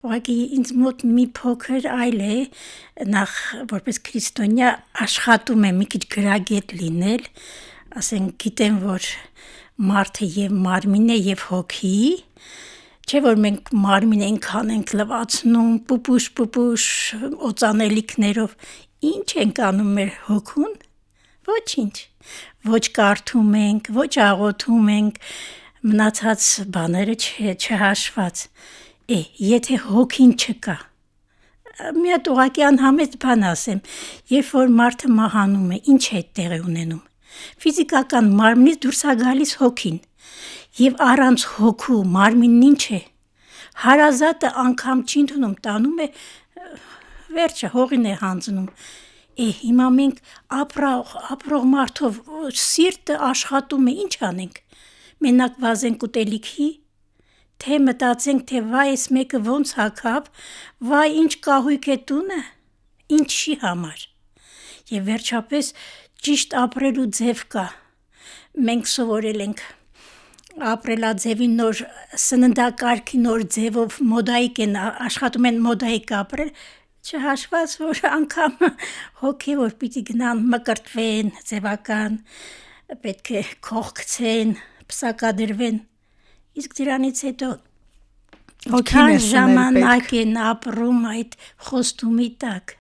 Ուղղակի ինձ մոտ մի փոքր այլ է, նախ որպես քրիստոնյա աշխատում եմ մի քիչ գրագետ լինել, ասենք գիտեմ, որ մարդը եւ մարմին է եւ հոգի, չէ որ մենք մարմին այնքան ենք լվացնում, պուպուշ օծանելիքներով, ինչ ենք անում մեր հոգուն, ոչինչ, ոչ կարդում ենք, ոչ աղոթում ենք, մնացած բաները չհաշված, եթե հոգին չկա, մի հատ ուղղակի անհամեստ բան ասեմ, երբ որ մարդը մահանում է, ինչ է տեղի ունենում, ֆիզիկական մարմնից դուրս է գալիս հոգին, եւ առանց հոգու մարմինն ինչ է, հարազատը անգամ չի ընդունում, տանում է, վերջը հողին է հանձնում, հիմա մենք ապրող մարդով սիրտը աշխատում է, ինչ անենք, մենակ վազենք ուտելիքի, թե մտածենք, թե վայ այս մեկը ոնց հագավ, վայ ինչ կահույք է տունը, ինչի համար, եւ վերջապես ճիշտ ապրելու ձև կա, մենք սովորել ենք ապրելաձևի նոր սննդակարգի նոր ձևով մոդայիկ են աշխատում են մոդայիկ ապրել, չհաշված որ անգամ հոգեվոր պիտի գնան մկրտվեն, ձևական, պետք է քող գցեն, պսակադրվեն, իսկ դրանից հետո Ինչքան ժամանակ են ապրում այդ խոստումի տակ,